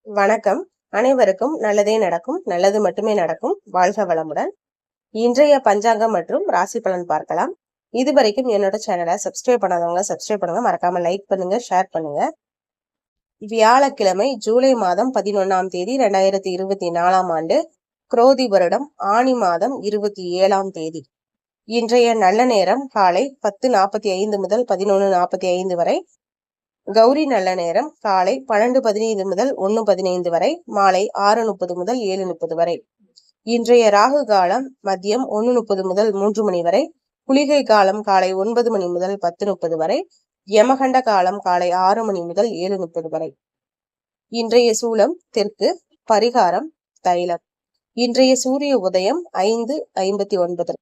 வணக்கம். அனைவருக்கும் நல்லதே நடக்கும், நல்லது மட்டுமே நடக்கும். வாழ்க வளமுடன். இன்றைய பஞ்சாங்கம் மற்றும் ராசி பலன் பார்க்கலாம். இதுவரைக்கும் என்னோட சேனலை சப்ஸ்கிரைப் பண்ணாதவங்க சப்ஸ்கிரைப் பண்ணுங்க, மறக்காம லைக் பண்ணுங்க, ஷேர் பண்ணுங்க. வியாழக்கிழமை ஜூலை மாதம் 11ஆம் தேதி 2024ஆம் ஆண்டு, குரோதி வருடம் ஆனி மாதம் 27ஆம் தேதி. இன்றைய நல்ல நேரம் காலை 10:45 முதல் 11:45 வரை. கௌரி நல்ல நேரம் காலை 12:15 முதல் 1:15 வரை, மாலை 6:30 முதல் 7:30 வரை. இன்றைய ராகு காலம் மதியம் 1:30 முதல் 3 மணி வரை. குளிகை காலம் காலை 9 மணி முதல் 10:30 வரை. யமகண்ட காலம் காலை 6 மணி முதல் 7:30 வரை. இன்றைய சூலம் தெற்கு. பரிகாரம் தைலம். இன்றைய சூரிய உதயம் 5:59.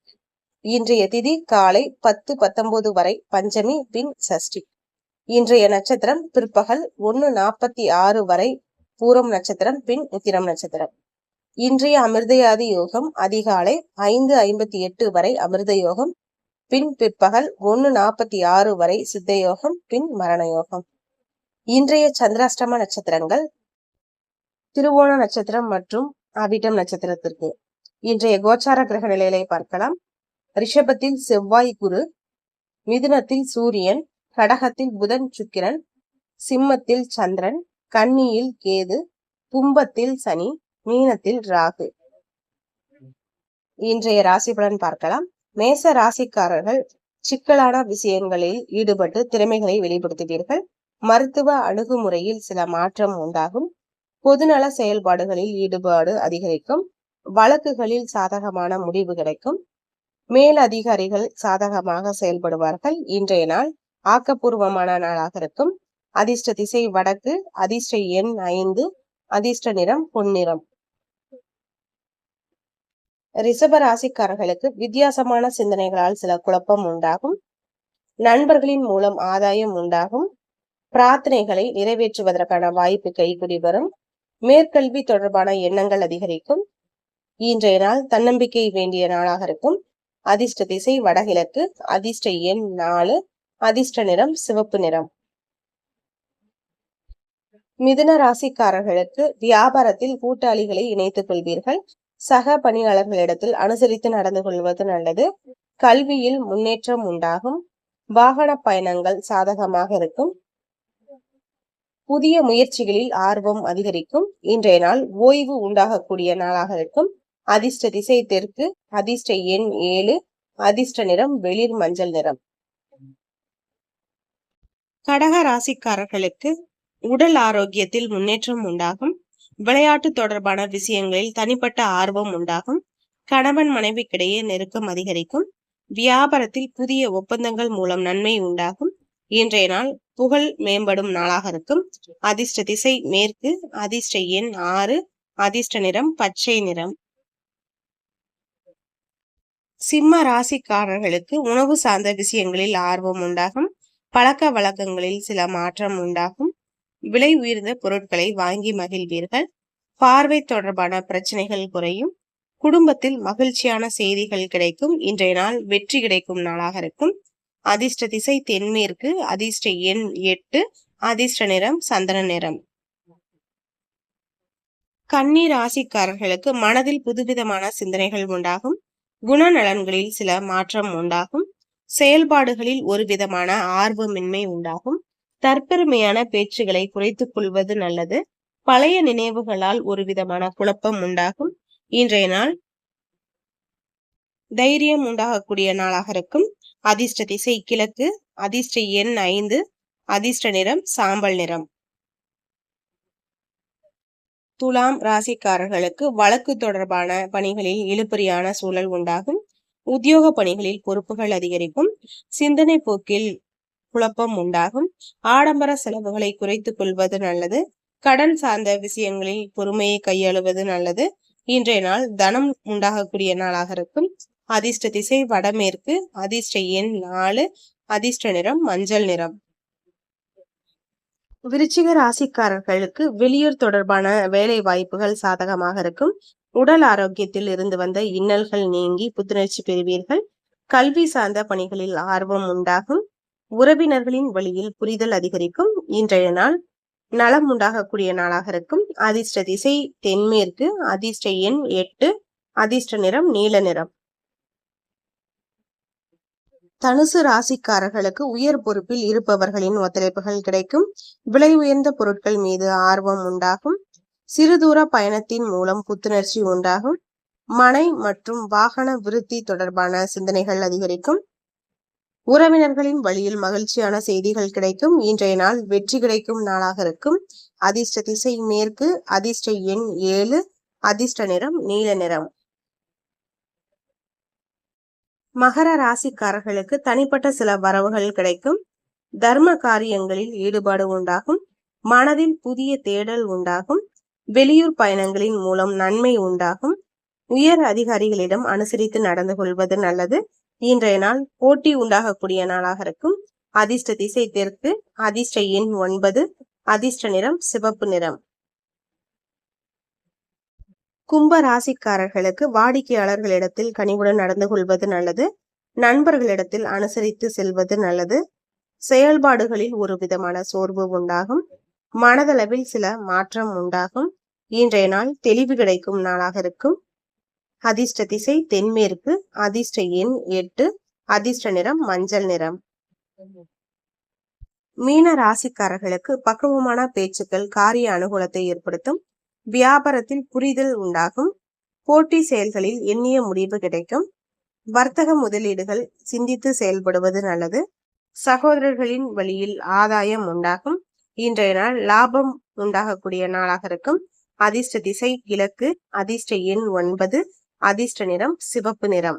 இன்றைய திதி காலை 10:19 வரை பஞ்சமி பின் சஷ்டி. இன்றைய நட்சத்திரம் பிற்பகல் 1:46 வரை பூரம் நட்சத்திரம் பின் உத்திரம் நட்சத்திரம். இன்றைய அமிர்தயாதி யோகம் அதிகாலை 5:58 வரை அமிர்த யோகம், பின் பிற்பகல் 1:46 வரை சித்த யோகம், பின் மரண யோகம். இன்றைய சந்திராஷ்டம நட்சத்திரங்கள் திருவோண நட்சத்திரம் மற்றும் அவிட்டம் நட்சத்திரத்திற்கு. இன்றைய கோச்சார கிரக நிலைகளை பார்க்கலாம். ரிஷபத்தில் செவ்வாய் குரு, மிதுனத்தில் சூரியன், கடகத்தில் புதன் சுக்கிரன், சிம்மத்தில் சந்திரன், கன்னியில் கேது, கும்பத்தில் சனி, மீனத்தில் ராகு. இன்றைய ராசி பலன் பார்க்கலாம். மேச ராசிக்காரர்கள் சிக்கலான விஷயங்களில் ஈடுபட்டு திறமைகளை வெளிப்படுத்துவீர்கள். மருத்துவ அணுகுமுறையில் சில மாற்றம் உண்டாகும். பொதுநல செயல்பாடுகளில் ஈடுபாடு அதிகரிக்கும். வழக்குகளில் சாதகமான முடிவு கிடைக்கும். மேல் அதிகாரிகள் சாதகமாக செயல்படுவார்கள். இன்றைய நாள் ஆக்கப்பூர்வமான நாளாக இருக்கும். அதிர்ஷ்ட திசை வடக்கு. அதிர்ஷ்ட எண் 5. அதிர்ஷ்ட நிறம் பொன்னிறம். ரிஷப ராசிக்காரர்களுக்கு வித்தியாசமான சிந்தனைகளால் சில குழப்பம் உண்டாகும். நண்பர்களின் மூலம் ஆதாயம் உண்டாகும். பிரார்த்தனைகளை நிறைவேற்றுவதற்கான வாய்ப்பு கைகூடி வரும். மேற்கல்வி தொடர்பான எண்ணங்கள் அதிகரிக்கும். இன்றைய நாள் தன்னம்பிக்கை வேண்டிய நாளாக இருக்கும். அதிர்ஷ்ட திசை வடகிழக்கு. அதிர்ஷ்ட எண் 4. அதிர்ஷ்ட நிறம் சிவப்பு நிறம். மிதுன ராசிக்காரர்களுக்கு வியாபாரத்தில் கூட்டாளிகளை இணைத்துக் கொள்வீர்கள். சக பணியாளர்களிடத்தில் அனுசரித்து நடந்து கொள்வது நல்லது. கல்வியில் முன்னேற்றம் உண்டாகும். வாகன பயணங்கள் சாதகமாக இருக்கும். புதிய முயற்சிகளில் ஆர்வம் அதிகரிக்கும். இன்றைய நாள் ஓய்வு உண்டாகக்கூடிய நாளாக இருக்கும். அதிர்ஷ்ட திசை தெற்கு. அதிர்ஷ்ட எண் 7. அதிர்ஷ்ட நிறம் வெளிர் மஞ்சள் நிறம். கடக ராசிக்காரர்களுக்கு உடல் ஆரோக்கியத்தில் முன்னேற்றம் உண்டாகும். விளையாட்டு தொடர்பான விஷயங்களில் தனிப்பட்ட ஆர்வம் உண்டாகும். கணவன் மனைவிக்கிடையே நெருக்கம் அதிகரிக்கும். வியாபாரத்தில் புதிய ஒப்பந்தங்கள் மூலம் நன்மை உண்டாகும். இன்றைய நாள் புகழ் மேம்படும் நாளாக இருக்கும். அதிர்ஷ்ட திசை மேற்கு. அதிர்ஷ்ட எண் 6. அதிர்ஷ்ட நிறம் பச்சை நிறம். சிம்ம ராசிக்காரர்களுக்கு உணவு சார்ந்த விஷயங்களில் ஆர்வம் உண்டாகும். பழக்க வழக்கங்களில் சில மாற்றம் உண்டாகும். விலை உயர்ந்த பொருட்களை வாங்கி மகிழ்வீர்கள். பார்வை தொடர்பான பிரச்சனைகள் குறையும். குடும்பத்தில் மகிழ்ச்சியான செய்திகள் கிடைக்கும். இன்றைய நாள் வெற்றி கிடைக்கும் நாளாக இருக்கும். அதிர்ஷ்ட திசை தென்மேற்கு. அதிர்ஷ்ட எண் 8. அதிர்ஷ்ட நிறம் சந்தன நிறம். கன்னி ராசிக்காரர்களுக்கு மனதில் புதுவிதமான சிந்தனைகள் உண்டாகும். குணநலன்களில் சில மாற்றம் உண்டாகும். செயல்பாடுகளில் ஒரு விதமான ஆர்வமின்மை உண்டாகும். தற்பெருமையான பேச்சுகளை குறைத்துக் கொள்வது நல்லது. பழைய நினைவுகளால் ஒரு விதமான குழப்பம் உண்டாகும். இன்றைய நாள் தைரியம் உண்டாகக்கூடிய நாளாக இருக்கும். அதிர்ஷ்ட திசை கிழக்கு. அதிர்ஷ்ட எண் 5. அதிர்ஷ்ட நிறம் சாம்பல் நிறம். துலாம் ராசிக்காரர்களுக்கு வழக்கு தொடர்பான பணிகளில் இழுபறியான சூழல் உண்டாகும். உத்தியோக பணிகளில் பொறுப்புகள் அதிகரிக்கும். சிந்தனை போக்கில் குழப்பம் உண்டாகும். ஆடம்பர செலவுகளை குறைத்துக் கொள்வது நல்லது. கடன் சார்ந்த விஷயங்களில் பொறுமையை கையாளுவது நல்லது. இன்றைய நாள் தனம் உண்டாகக்கூடிய நாளாக இருக்கும். அதிர்ஷ்ட திசை வடமேற்கு. அதிர்ஷ்ட எண் 4. அதிர்ஷ்ட நிறம் மஞ்சள் நிறம். விருச்சிக ராசிக்காரர்களுக்கு வெளியூர் தொடர்பான வேலை வாய்ப்புகள் சாதகமாக இருக்கும். உடல் ஆரோக்கியத்தில் இருந்து வந்த இன்னல்கள் நீங்கி புத்துணர்ச்சி பெறுவீர்கள். கல்வி சார்ந்த பணிகளில் ஆர்வம் உண்டாகும். உறவினர்களின் வழியில் புரிதல் அதிகரிக்கும். இன்றைய நாள் நலம் உண்டாகக்கூடிய நாளாக இருக்கும். அதிர்ஷ்ட திசை தென்மேற்கு, அதிர்ஷ்ட எண் 8, அதிர்ஷ்ட நிறம் நீல நிறம். தனுசு ராசிக்காரர்களுக்கு உயர் பொறுப்பில் இருப்பவர்களின் ஒத்துழைப்புகள் கிடைக்கும். விலை உயர்ந்த பொருட்கள் மீது ஆர்வம் உண்டாகும். சிறுதூர பயணத்தின் மூலம் புத்துணர்ச்சி உண்டாகும். மனை மற்றும் வாகன விருத்தி தொடர்பான சிந்தனைகள் அதிகரிக்கும். உறவினர்களின் வழியில் மகிழ்ச்சியான செய்திகள் கிடைக்கும். இன்றைய நாள் வெற்றி கிடைக்கும் நாளாக இருக்கும். அதிர்ஷ்ட திசை மேற்கு, அதிர்ஷ்ட எண் 7, அதிர்ஷ்ட நிறம் நீல நிறம். மகர ராசிக்காரர்களுக்கு தனிப்பட்ட சில வரவுகள் கிடைக்கும். தர்ம காரியங்களில் ஈடுபாடு உண்டாகும். மனதில் புதிய தேடல் உண்டாகும். வெளியூர் பயணங்களின் மூலம் நன்மை உண்டாகும். உயர் அதிகாரிகளிடம் அனுசரித்து நடந்து கொள்வது நல்லது. இன்றைய நாள் போட்டி உண்டாகக்கூடிய நாளாக இருக்கும். அதிர்ஷ்ட திசை தெற்கு, அதிர்ஷ்ட எண் 9, அதிர்ஷ்ட நிறம் சிவப்பு நிறம். கும்ப ராசிக்காரர்களுக்கு வாடிக்கையாளர்களிடத்தில் கனிவுடன் நடந்து கொள்வது நல்லது. நண்பர்களிடத்தில் அனுசரித்து செல்வது நல்லது. செயல்பாடுகளில் ஒரு விதமான சோர்வு உண்டாகும். மனதளவில் சில மாற்றம் உண்டாகும். இன்றைய நாள் தெளிவு கிடைக்கும் நாளாக இருக்கும். அதிர்ஷ்ட திசை தென்மேற்கு, அதிர்ஷ்ட எண் 8, அதிர்ஷ்ட நிறம் மஞ்சள் நிறம். மீன ராசிக்காரர்களுக்கு பக்குவமான பேச்சுக்கள் காரிய அனுகூலத்தை ஏற்படுத்தும். வியாபாரத்தில் புரிதல் உண்டாகும். போட்டி செயல்களில் எண்ணிய முடிவு கிடைக்கும். வர்த்தக முதலீடுகள் சிந்தித்து செயல்படுவது நல்லது. சகோதரர்களின் வழியில் ஆதாயம் உண்டாகும். இன்றைய நாள் லாபம் உண்டாகக்கூடிய நாளாக இருக்கும். அதிர்ஷ்ட திசை கிழக்கு, அதிர்ஷ்ட எண் 9, அதிர்ஷ்ட நிறம் சிவப்பு நிறம்.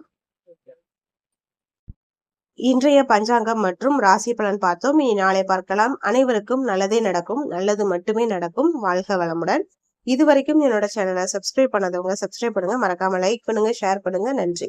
இன்றைய பஞ்சாங்கம் மற்றும் ராசி பலன் பார்த்தோம். இனி நாளை பார்க்கலாம். அனைவருக்கும் நல்லதே நடக்கும், நல்லது மட்டுமே நடக்கும். வாழ்க வளமுடன். இதுவரைக்கும் என்னோட சேனலை சப்ஸ்கிரைப் பண்ணாதவங்க சப்ஸ்கிரைப் பண்ணுங்க. மறக்காம லைக் பண்ணுங்க, ஷேர் பண்ணுங்க. நன்றி.